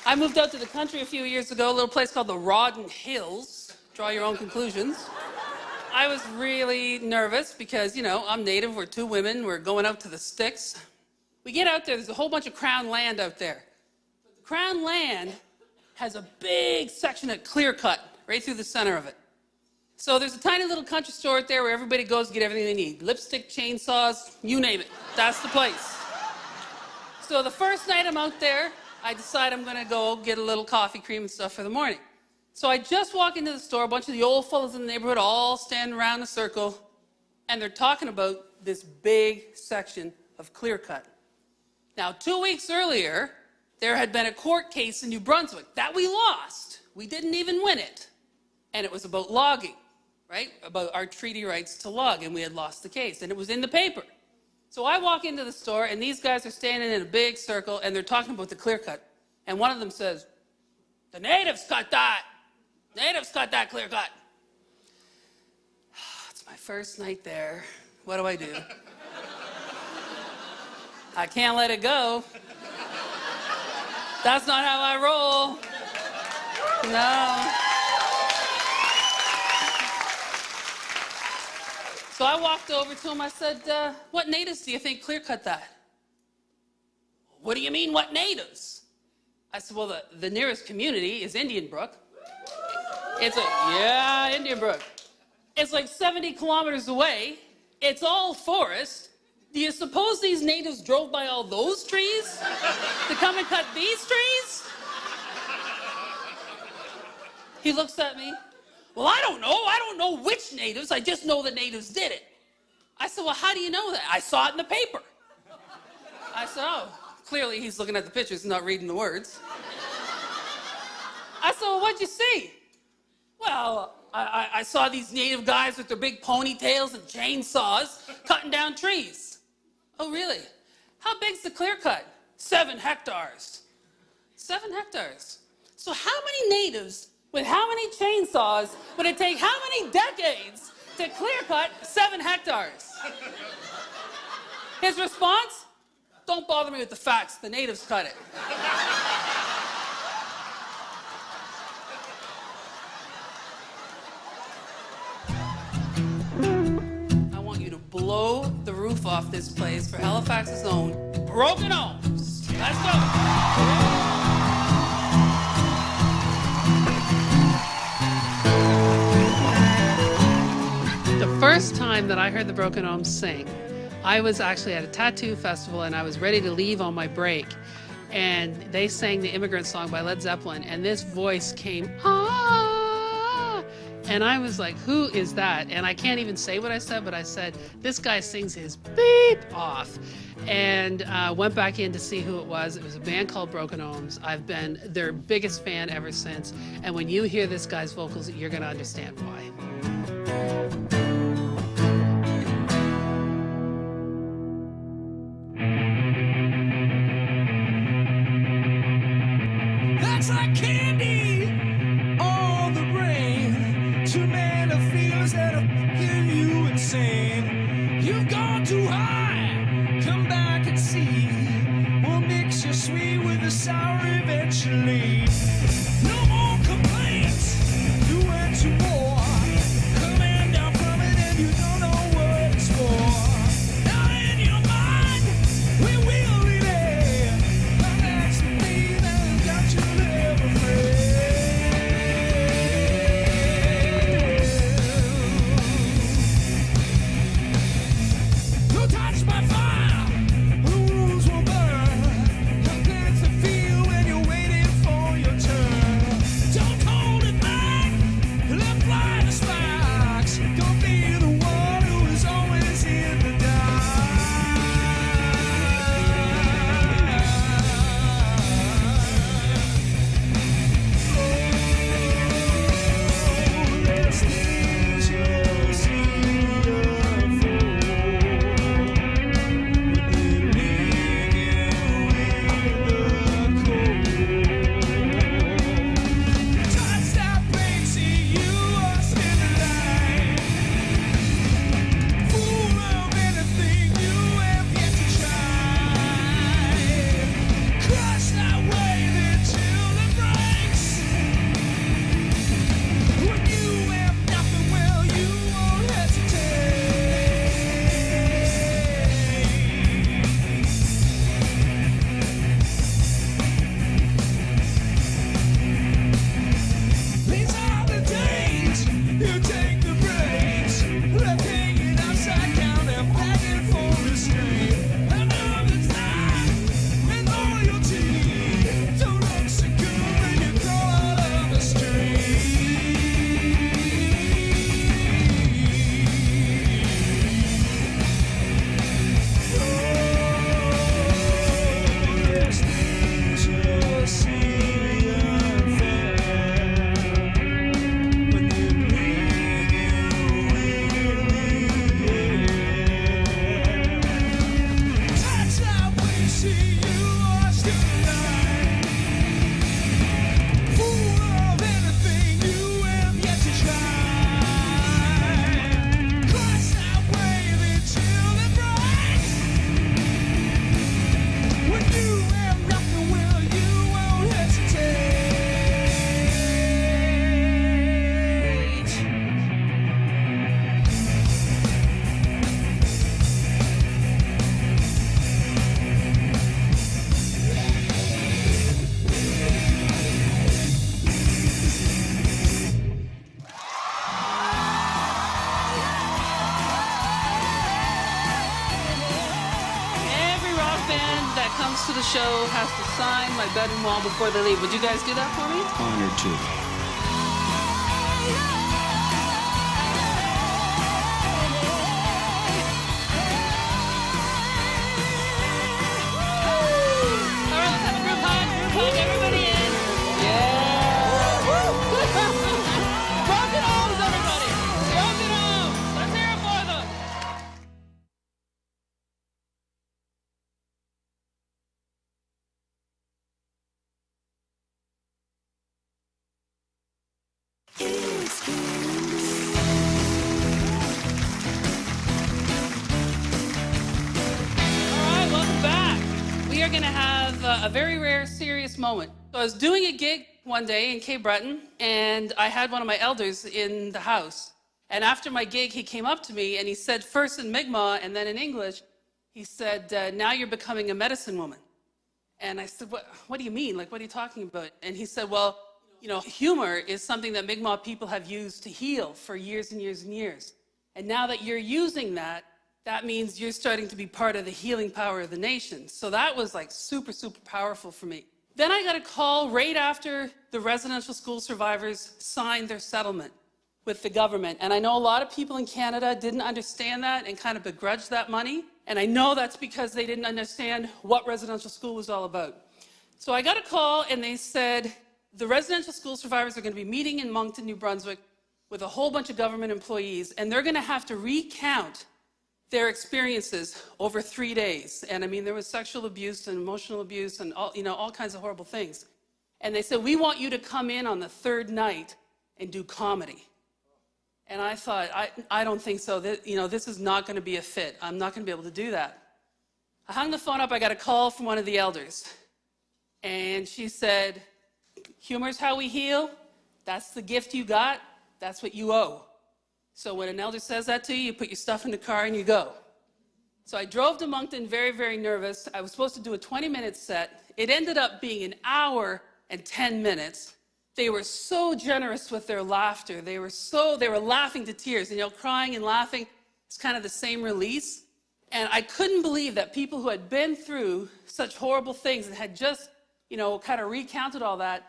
I moved out to the country a few years ago, a little place called the Rawdon Hills. Draw your own conclusions. I was really nervous because, you know, I'm native, we're two women, we're going out to the sticks. We get out there, there's a whole bunch of Crown land out there. But the Crown land has a big section of clear cut right through the center of it. So there's a tiny little country store out there where everybody goes to get everything they need. Lipstick, chainsaws, you name it. That's the place. So the first night I'm out there, I decide I'm gonna go get a little coffee cream and stuff for the morning. So I just walk into the store, a bunch of the old fellas in the neighborhood all standing around in a circle, and they're talking about this big section of clear cut. Now, 2 weeks earlier, there had been a court case in New Brunswick that we lost. We didn't even win it. And it was about logging, right? About our treaty rights to log, and we had lost the case, and it was in the paper. So I walk into the store, and these guys are standing in a big circle, and they're talking about the clear cut. And one of them says, "The natives cut that. Natives cut that clear cut." It's my first night there. What do I do? I can't let it go. That's not how I roll. No. So I walked over to him, I said, "What natives do you think clear cut that?" "What do you mean, what natives?" I said, "Well, the nearest community is Indian Brook." It's like, "Yeah, Indian Brook. It's like 70 kilometers away. It's all forest. Do you suppose these natives drove by all those trees to come and cut these trees?" He looks at me. "Well, I don't know. I don't know which natives. I just know the natives did it." I said, "Well, how do you know that?" "I saw it in the paper." I said, "Oh, clearly he's looking at the pictures and not reading the words." I said, "Well, what'd you see?" "Well, I saw these native guys with their big ponytails and chainsaws cutting down trees." "Oh, really? How big's the clear cut?" 7 hectares. 7 hectares. So how many natives with how many chainsaws would it take how many decades to clear cut 7 hectares? His response? "Don't bother me with the facts. The natives cut it." I want you to blow the roof off this place for Halifax's own Broken Ohms. Let's go. The first time that I heard the Broken Ohms sing, I was actually at a tattoo festival and I was ready to leave on my break. And they sang the Immigrant Song by Led Zeppelin, and this voice came, "Ah!" And I was like, "Who is that?" And I can't even say what I said, but I said, "This guy sings his beep off." And went back in to see who it was. It was a band called Broken Ohms. I've been their biggest fan ever since. And when you hear this guy's vocals, you're going to understand why. That's like candy on the brain. Too many feelings that are making you insane. You've gone too high, come back and see. We'll mix your sweet with the sour eventually. No more complaints, you went to war. Coming down from it and you don't know what it's for. Now in your mind, we will relay. That's the thing that got you there afraid. Don't touch my fire, the wounds will burn. The plants that feel when you're waiting for your turn. show has to sign my bedroom wall before they leave. Would you guys do that for me? Honored to. All right, let's have a group hug. Group hug, everybody in. Yeah. Broken arms, everybody. Broken arms. Let's hear it for them. All right, welcome back. We are going to have a very rare, serious moment. So I was doing a gig one day in Cape Breton, and I had one of my elders in the house. And after my gig, he came up to me, and he said, first in Mi'kmaq and then in English, he said, now you're becoming a medicine woman. And I said, what do you mean? Like, what are you talking about? And he said, well, you know, humor is something that Mi'kmaq people have used to heal for years and years and years. And now that you're using that, that means you're starting to be part of the healing power of the nation. So that was like super, super powerful for me. Then I got a call right after the residential school survivors signed their settlement with the government. And I know a lot of people in Canada didn't understand that and kind of begrudged that money. And I know that's because they didn't understand what residential school was all about. So I got a call and they said, the residential school survivors are going to be meeting in Moncton, New Brunswick with a whole bunch of government employees, and they're going to have to recount their experiences over 3 days. And I mean, there was sexual abuse and emotional abuse and all kinds of horrible things. And they said, we want you to come in on the third night and do comedy. And I thought, I don't think so. This is not going to be a fit. I'm not going to be able to do that. I hung the phone up. I got a call from one of the elders. And she said, humor's how we heal. That's the gift you got. That's what you owe. So when an elder says that to you, you put your stuff in the car and you go. So I drove to Moncton very, very nervous. I was supposed to do a 20-minute set. It ended up being an hour and 10 minutes. They were so generous with their laughter. They were laughing to tears, crying and laughing. It's kind of the same release. And I couldn't believe that people who had been through such horrible things and had just, kind of recounted all that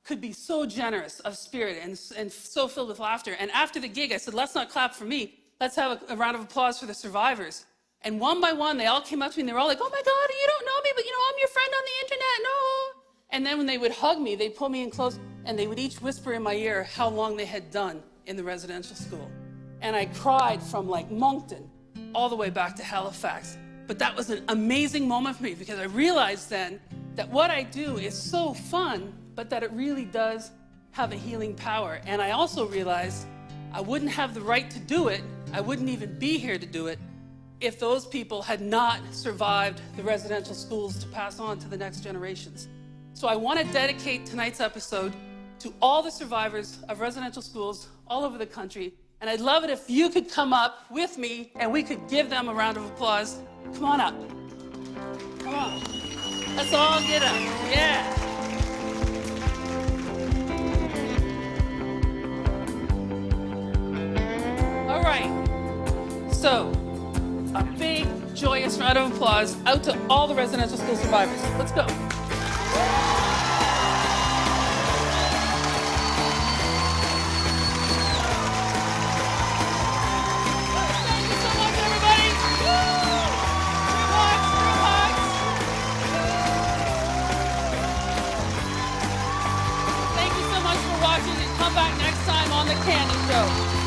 could be so generous of spirit and so filled with laughter. And after the gig, I said, let's not clap for me. Let's have a round of applause for the survivors. And one by one, they all came up to me and they were all like, oh my God, you don't know me, but I'm your friend on the internet, no. And then when they would hug me, they'd pull me in close and they would each whisper in my ear how long they had done in the residential school. And I cried from like Moncton all the way back to Halifax. But that was an amazing moment for me because I realized then that what I do is so fun, but that it really does have a healing power. And I also realized I wouldn't have the right to do it. I wouldn't even be here to do it if those people had not survived the residential schools to pass on to the next generations. So I want to dedicate tonight's episode to all the survivors of residential schools all over the country. And I'd love it if you could come up with me and we could give them a round of applause. Come on up. Come on. Let's all get up. Yeah. All right. So, a big, joyous round of applause out to all the residential school survivors. Let's go. Come back next time on The Candy Show.